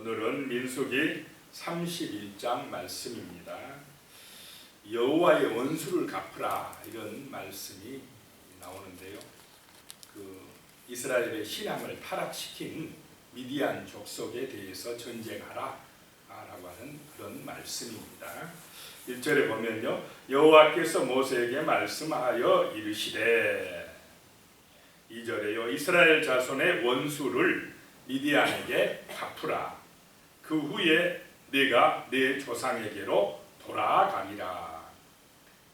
오늘은 민수기 31장 말씀입니다. 여호와의 원수를 갚으라, 이런 말씀이 나오는데요. 이스라엘의 신앙을 타락시킨 미디안 족속에 대해서 전쟁하라 라고 하는 그런 말씀입니다. 1절에 보면요, 여호와께서 모세에게 말씀하여 이르시되, 2절에요, 이스라엘 자손의 원수를 미디안에게 갚으라. 그 후에 네가 네 조상에게로 돌아가리라.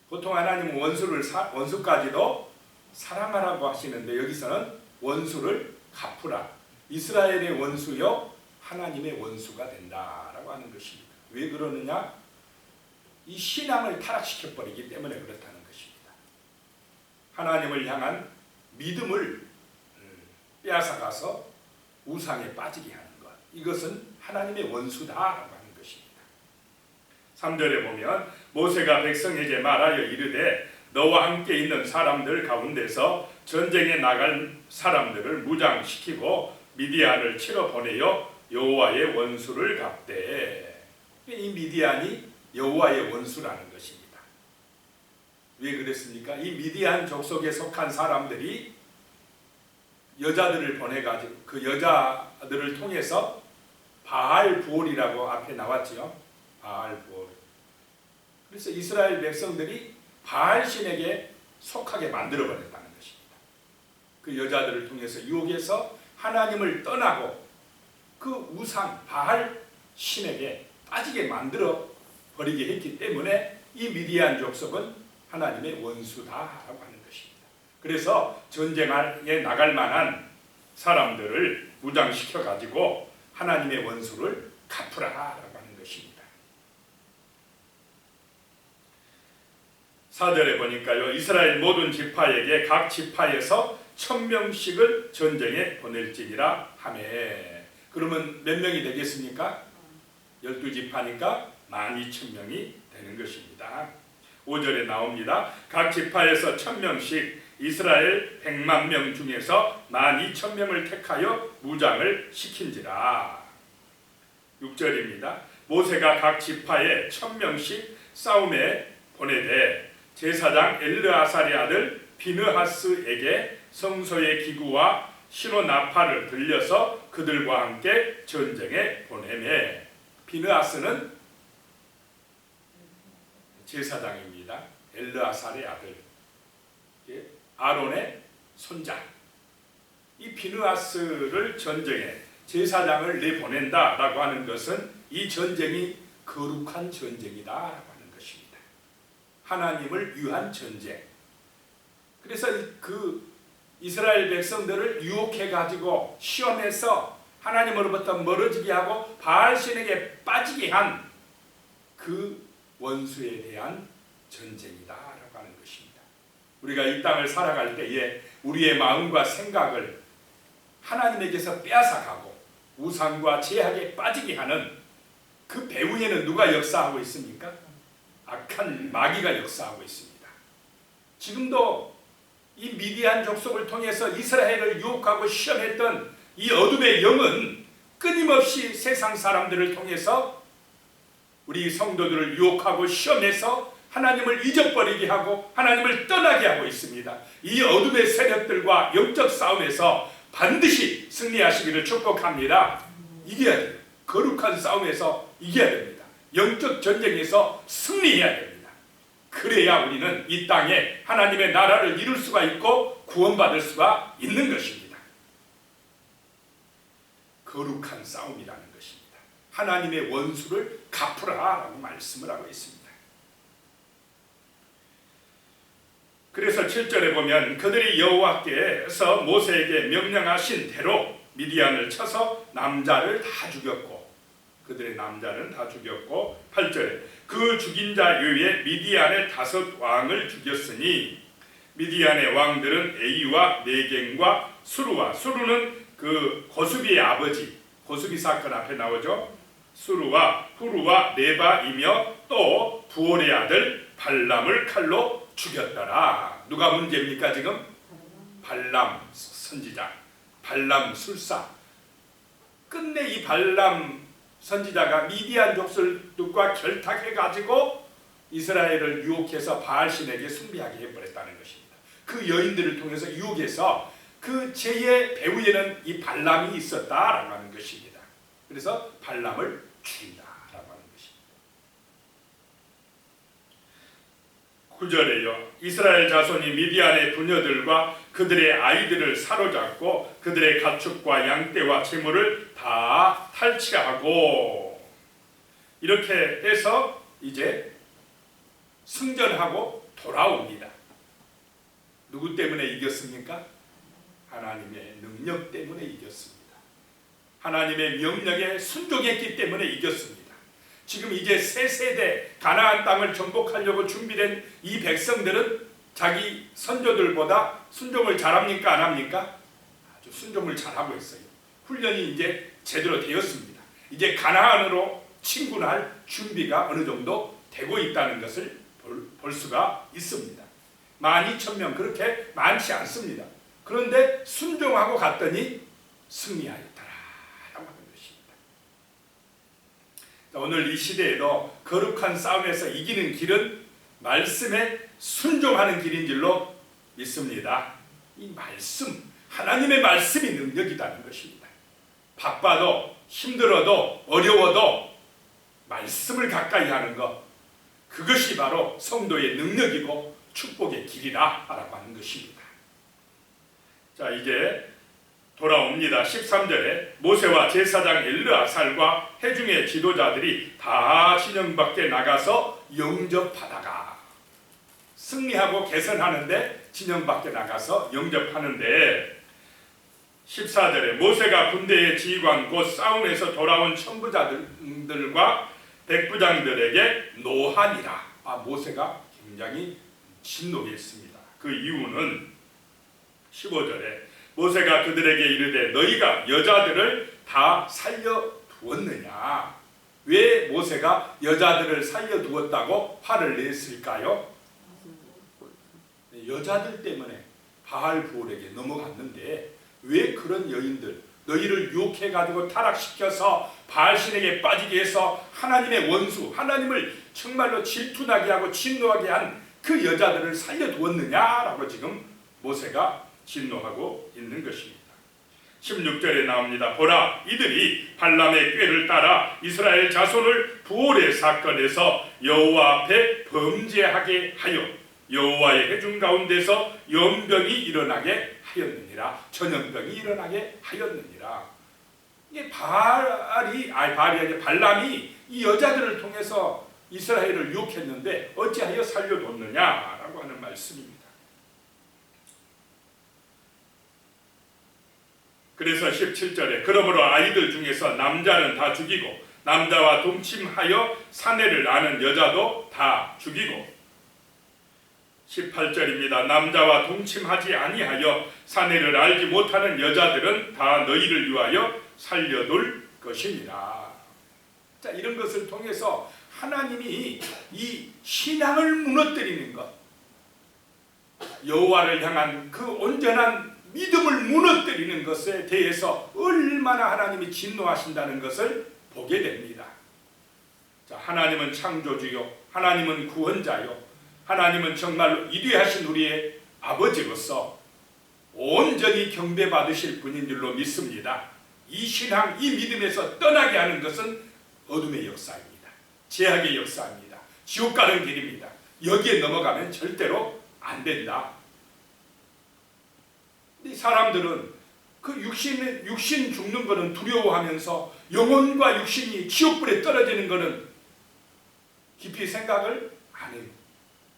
보통 하나님은 원수까지도 사랑하라고 하시는데, 여기서는 원수를 갚으라. 이스라엘의 원수요 하나님의 원수가 된다라고 하는 것입니다. 왜 그러느냐? 이 신앙을 타락시켜버리기 때문에 그렇다는 것입니다. 하나님을 향한 믿음을 빼앗아가서 우상에 빠지게 하는 것, 이것은 하나님의 원수다라고 하는 것입니다. 3절에 보면 모세가 백성에게 말하여 이르되, 너와 함께 있는 사람들 가운데서 전쟁에 나갈 사람들을 무장시키고 미디안을 치러 보내어 여호와의 원수를 갚되. 이 미디안이 여호와의 원수라는 것입니다. 왜 그랬습니까? 이 미디안 족속에 속한 사람들이 여자들을 보내가지고 그 여자들을 통해서 바알 부올이라고 앞에 나왔지요. 바알 부올. 그래서 이스라엘 백성들이 바알 신에게 속하게 만들어 버렸다는 것입니다. 그 여자들을 통해서 유혹해서 하나님을 떠나고 그 우상 바알 신에게 빠지게 만들어 버리게 했기 때문에 이 미디안 족속은 하나님의 원수다라고 하는 것입니다. 그래서 전쟁에 나갈 만한 사람들을 무장시켜 가지고 하나님의 원수를 갚으라라고 하는 것입니다. 4절에 보니까요, 이스라엘 모든 지파에게 각 지파에서 1000명씩을 전쟁에 보낼지니라 하매. 그러면 몇 명이 되겠습니까? 12지파니까 12,000명이 되는 것입니다. 5절에 나옵니다. 각 지파에서 1000명씩 이스라엘 100만 명 중에서 12,000명을 택하여 무장을 시킨지라. 6절입니다. 모세가 각 지파에 1000명씩 싸움에 보내되 제사장 엘르아살의 아들 비느하스에게 성소의 기구와 신호 나팔을 들려서 그들과 함께 전쟁에 보내매. 비느하스는 제사장입니다. 엘르아살의 아들, 아론의 손자. 이 비느하스를 전쟁에 제사장을 내보낸다라고 하는 것은 이 전쟁이 거룩한 전쟁이다라고 하는 것입니다. 하나님을 위한 전쟁. 그래서 그 이스라엘 백성들을 유혹해 가지고 시험해서 하나님으로부터 멀어지게 하고 바알신에게 빠지게 한 그 원수에 대한 전쟁이다라고 하는 것입니다. 우리가 이 땅을 살아갈 때에 우리의 마음과 생각을 하나님에게서 빼앗아가고 우상과 죄악에 빠지게 하는 그 배후에는 누가 역사하고 있습니까? 악한 마귀가 역사하고 있습니다. 지금도 이 미디안 족속을 통해서 이스라엘을 유혹하고 시험했던 이 어둠의 영은 끊임없이 세상 사람들을 통해서 우리 성도들을 유혹하고 시험해서 하나님을 잊어버리게 하고 하나님을 떠나게 하고 있습니다. 이 어둠의 세력들과 영적 싸움에서 반드시 승리하시기를 축복합니다. 이겨야 돼요. 거룩한 싸움에서 이겨야 됩니다. 영적 전쟁에서 승리해야 됩니다. 그래야 우리는 이 땅에 하나님의 나라를 이룰 수가 있고 구원받을 수가 있는 것입니다. 거룩한 싸움이라는 것입니다. 하나님의 원수를 갚으라라고 말씀을 하고 있습니다. 그래서 7절에 보면 그들이 여호와께서 모세에게 명령하신 대로 미디안을 쳐서 남자를 다 죽였고, 그들의 남자는 다 죽였고, 8절에 그 죽인 자 외에 미디안의 5 왕을 죽였으니 미디안의 왕들은 에이와 네겐과 수루와, 수루는 그 고수비의 아버지, 고수비 사건 앞에 나오죠. 수루와 후루와 네바이며 또 부올의 아들 발람을 칼로 죽였더라. 누가 문제입니까 지금? 발람 선지자, 발람 술사. 끝내 이 발람 선지자가 미디안 족속들과 결탁해가지고 이스라엘을 유혹해서 바알신에게 숭배하게 해버렸다는 것입니다. 그 여인들을 통해서 유혹해서 그 죄의 배후에는 이 발람이 있었다라고 하는 것입니다. 그래서 발람을 죽인다라고 하는 것입니다. 9절에요. 이스라엘 자손이 미디안의 부녀들과 그들의 아이들을 사로잡고 그들의 가축과 양떼와 재물을 다 탈취하고, 이렇게 해서 이제 승전하고 돌아옵니다. 누구 때문에 이겼습니까? 하나님의 능력 때문에 이겼습니다. 하나님의 명령에 순종했기 때문에 이겼습니다. 지금 이제 새 세대 가나안 땅을 정복하려고 준비된 이 백성들은 자기 선조들보다 순종을 잘합니까? 안 합니까? 아주 순종을 잘하고 있어요. 훈련이 이제 제대로 되었습니다. 이제 가나안으로 침군할 준비가 어느 정도 되고 있다는 것을 볼 수가 있습니다. 12,000명, 그렇게 많지 않습니다. 그런데 순종하고 갔더니 승리하였더라 라고 하는 것입니다. 오늘 이 시대에도 거룩한 싸움에서 이기는 길은 말씀에 순종하는 길인 줄로 믿습니다. 이 말씀, 하나님의 말씀이 능력이라는 것입니다. 바빠도 힘들어도 어려워도 말씀을 가까이 하는 것, 그것이 바로 성도의 능력이고 축복의 길이라 라고 하는 것입니다. 자, 이제 돌아옵니다. 13절에 모세와 제사장 엘르아살과 회중의 지도자들이 다 진영 밖에 나가서 영접하다가, 승리하고 개선하는데 진영 밖에 나가서 영접하는데, 14절에 모세가 군대의 지휘관 곧 싸움에서 돌아온 천부자들과 백부장들에게 노하니라. 모세가 굉장히 진노했습니다. 그 이유는 15절에 모세가 그들에게 이르되 너희가 여자들을 다 살려두었느냐. 왜 모세가 여자들을 살려두었다고 화를 냈을까요? 여자들 때문에 바알부올에게 넘어갔는데 왜 그런 여인들, 너희를 유혹해가지고 타락시켜서 바알신에게 빠지게 해서 하나님의 원수, 하나님을 정말로 질투나게 하고 진노하게 한 그 여자들을 살려두었느냐라고 지금 모세가 진노하고 있는 것입니다. 16절에 나옵니다. 보라, 이들이 발람의 꾀를 따라 이스라엘 자손을 부올의 사건에서 여호와 앞에 범죄하게 하여 여호와의 회중 가운데서 연병이 일어나게 하였느니라. 전염병이 일어나게 하였느니라. 이게 발람이 이 여자들을 통해서 이스라엘을 유혹했는데 어찌하여 살려뒀느냐라고 하는 말씀입니다. 그래서 17절에 그러므로 아이들 중에서 남자는 다 죽이고 남자와 동침하여 사내를 아는 여자도 다 죽이고, 18절입니다. 남자와 동침하지 아니하여 사내를 알지 못하는 여자들은 다 너희를 위하여 살려둘 것이니라. 자, 이런 것을 통해서 하나님이 이 신앙을 무너뜨리는 것, 여호와를 향한 그 온전한 믿음을 무너뜨리는 것에 대해서 얼마나 하나님이 진노하신다는 것을 보게 됩니다. 자, 하나님은 창조주요, 하나님은 구원자요, 하나님은 정말로 위대하신 우리의 아버지로서 온전히 경배받으실 분인 줄로 믿습니다. 이 신앙, 이 믿음에서 떠나게 하는 것은 어둠의 역사입니다. 죄악의 역사입니다. 지옥 가는 길입니다. 여기에 넘어가면 절대로 안 된다. 이 사람들은 그 육신 죽는 것은 두려워하면서 영혼과 육신이 지옥불에 떨어지는 것은 깊이 생각을 안 해요.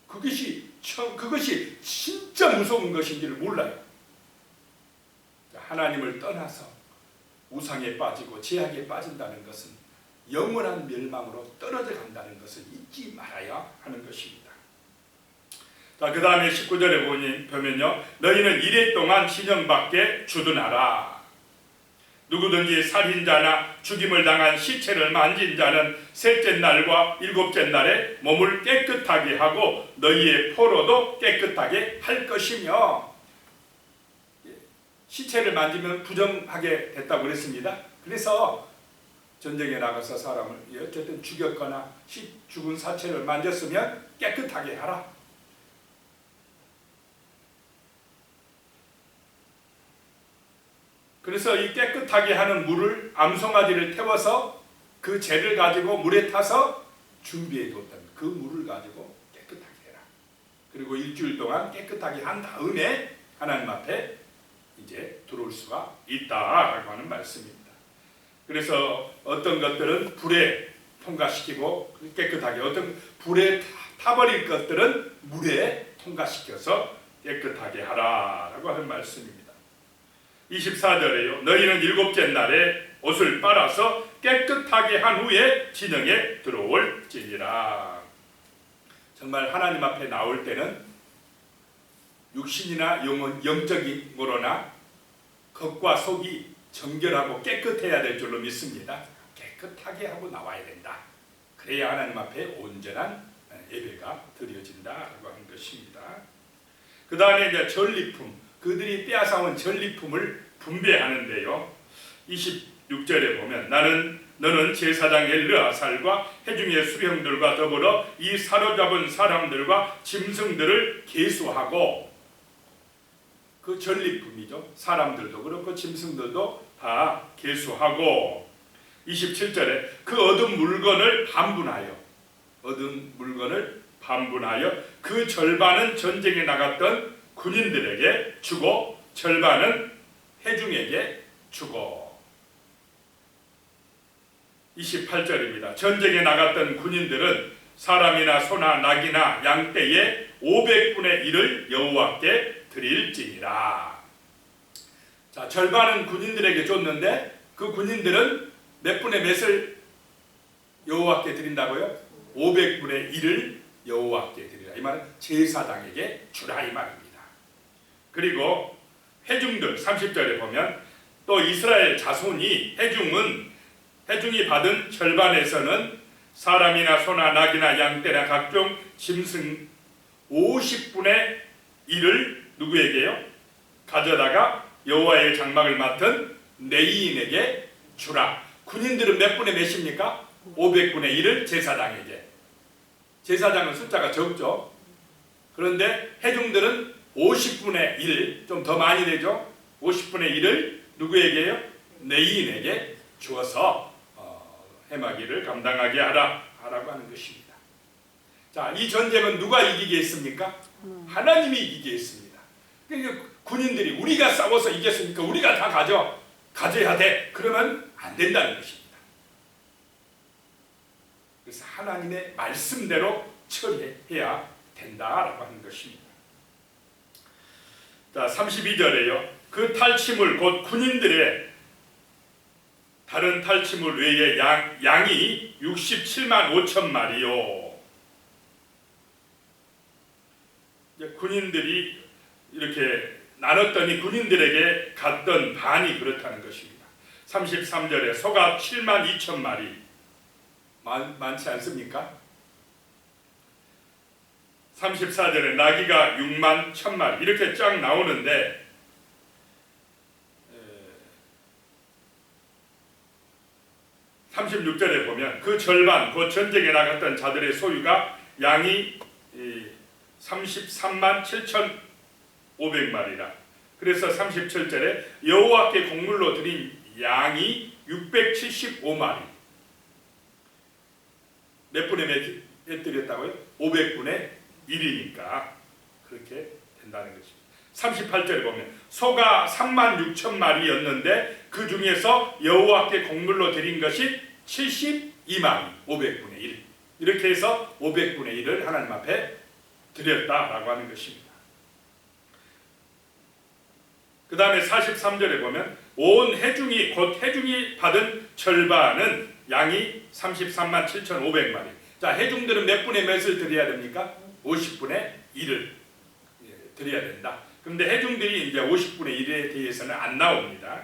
그것이 진짜 무서운 것인지를 몰라요. 하나님을 떠나서 우상에 빠지고 죄악에 빠진다는 것은 영원한 멸망으로 떨어져 간다는 것을 잊지 말아야 하는 것입니다. 자, 그 다음에 19절에 보면요, 너희는 이래 동안 진영 밖에 주둔하라. 누구든지 살인자나 죽임을 당한 시체를 만진 자는 셋째 날과 일곱째 날에 몸을 깨끗하게 하고 너희의 포로도 깨끗하게 할 것이며, 시체를 만지면 부정하게 됐다고 그랬습니다. 그래서 전쟁에 나가서 사람을 어쨌든 죽였거나 죽은 사체를 만졌으면 깨끗하게 하라. 그래서 이 깨끗하게 하는 물을 암송아지를 태워서 그 재를 가지고 물에 타서 준비해 뒀던 그 물을 가지고 깨끗하게 해라. 그리고 일주일 동안 깨끗하게 한 다음에 하나님 앞에 이제 들어올 수가 있다라고 하는 말씀입니다. 그래서 어떤 것들은 불에 통과시키고 깨끗하게, 어떤 불에 타버릴 것들은 물에 통과시켜서 깨끗하게 하라라고 하는 말씀입니다. 24절에요. 너희는 일곱째 날에 옷을 빨아서 깨끗하게 한 후에 진영에 들어올지니라. 정말 하나님 앞에 나올 때는 육신이나 영적인 거로나 겉과 속이 정결하고 깨끗해야 될 줄로 믿습니다. 깨끗하게 하고 나와야 된다. 그래야 하나님 앞에 온전한 예배가 드려진다라고 하는 것입니다. 그 다음에 이제 전리품, 그들이 빼앗아온 전리품을 분배하는데요. 26절에 보면 너는 제사장 엘르아살과 회중의 수령들과 더불어 이 사로잡은 사람들과 짐승들을 계수하고, 그 전리품이죠. 사람들도 그렇고 짐승들도 다 계수하고, 27절에 그 얻은 물건을 반분하여 그 절반은 전쟁에 나갔던 군인들에게 주고 절반은 회중에게 주고. 28절입니다. 전쟁에 나갔던 군인들은 사람이나 소나 낙이나 양떼의 500분의 1을 여호와께 드릴지니라. 자, 절반은 군인들에게 줬는데 그 군인들은 몇 분의 몇을 여호와께 드린다고요? 500분의 1을 여호와께 드리라. 이 말은 제사장에게 주라 이 말입니다. 그리고 회중들 30절에 보면 또 이스라엘 자손이 회중이 받은 절반에서는 사람이나 소나 낙이나 양떼나 각종 짐승 50분의 1을 누구에게요? 가져다가 여호와의 장막을 맡은 레위인에게 주라. 군인들은 몇 분의 몇입니까? 500분의 1을 제사장에게. 제사장은 숫자가 적죠. 그런데 회중들은 50분의 1, 좀 더 많이 되죠. 50분의 1을 누구에게요? 레위인에게 주어서 해마기를 감당하게 하라고 하는 것입니다. 자, 이 전쟁은 누가 이기게 했습니까? 하나님이 이기게 했습니다. 그러니까 군인들이 우리가 싸워서 이겼으니까 우리가 다 가져야 돼. 그러면 안 된다는 것입니다. 그래서 하나님의 말씀대로 처리해야 된다라고 하는 것입니다. 자, 32절에요. 그 탈취물 곧 군인들의 다른 탈취물 외에 양이 67만 5천 마리요. 군인들이 이렇게 나눴더니 군인들에게 갔던 반이 그렇다는 것입니다. 33절에 소가 7만 2천 마리. 많지 않습니까? 34절에 나귀가 6만 1천 마리. 이렇게 쫙 나오는데 36절에 보면 그 절반 곧 전쟁에 나갔던 자들의 소유가 양이 33만 7,500마리라. 그래서 37절에 여호와께 곡물로 드린 양이 675마리. 몇 분의 몇 드렸다고요? 500분의 1이니까 그렇게 된다는 것입니다. 38절에 보면 소가 3만 6천 마리였는데 그 중에서 여호와께 곡물로 드린 것이 72마리, 500분의 1. 이렇게 해서 500분의 1을 하나님 앞에 드렸다라고 하는 것입니다. 그 다음에 43절에 보면 온 회중이 곧 회중이 받은 절반은 양이 33만 7,500마리. 자, 회중들은 몇 분의 몇을 드려야 됩니까? 50분의 1을 드려야 된다. 그런데 회중들이 이제 50분의 1에 대해서는 안 나옵니다.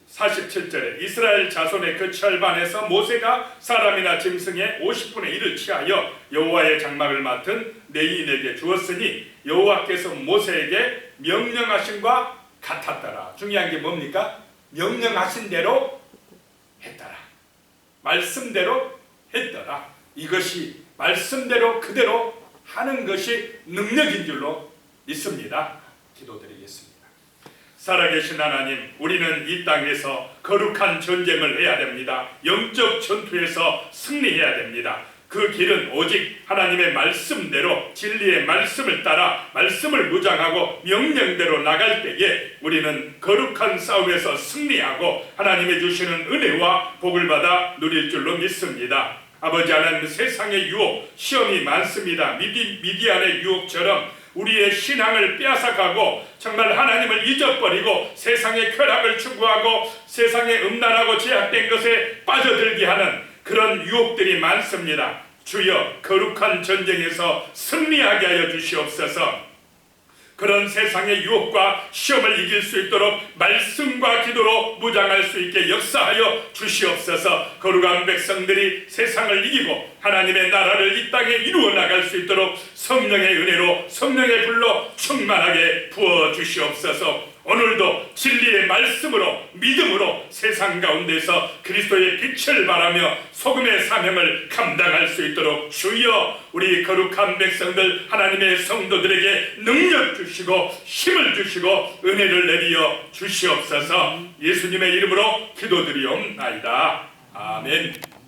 47절에 이스라엘 자손의 그 절반에서 모세가 사람이나 짐승의 50분의 1을 취하여 여호와의 장막을 맡은 레위인에게 주었으니 여호와께서 모세에게 명령하신과 같았더라. 중요한 게 뭡니까? 명령하신 대로 했더라. 말씀대로 했더라. 이것이 말씀대로 그대로 하는 것이 능력인 줄로 믿습니다. 기도드리겠습니다. 살아계신 하나님, 우리는 이 땅에서 거룩한 전쟁을 해야 됩니다. 영적 전투에서 승리해야 됩니다. 그 길은 오직 하나님의 말씀대로 진리의 말씀을 따라 말씀을 무장하고 명령대로 나갈 때에 우리는 거룩한 싸움에서 승리하고 하나님의 주시는 은혜와 복을 받아 누릴 줄로 믿습니다. 아버지 하나님, 세상의 유혹, 시험이 많습니다. 미디안의 유혹처럼 우리의 신앙을 빼앗아가고 정말 하나님을 잊어버리고 세상의 쾌락을 추구하고 세상의 음란하고 제약된 것에 빠져들게 하는 그런 유혹들이 많습니다. 주여, 거룩한 전쟁에서 승리하게 하여 주시옵소서. 그런 세상의 유혹과 시험을 이길 수 있도록 말씀과 기도로 무장할 수 있게 역사하여 주시옵소서. 거룩한 백성들이 세상을 이기고 하나님의 나라를 이 땅에 이루어 나갈 수 있도록 성령의 은혜로 성령의 불로 충만하게 부어 주시옵소서. 오늘도 진리의 말씀으로 믿음으로 세상 가운데서 그리스도의 빛을 발하며 소금의 사명을 감당할 수 있도록 주여, 우리 거룩한 백성들 하나님의 성도들에게 능력 주시고 힘을 주시고 은혜를 내리어 주시옵소서. 예수님의 이름으로 기도드리옵나이다. 아멘.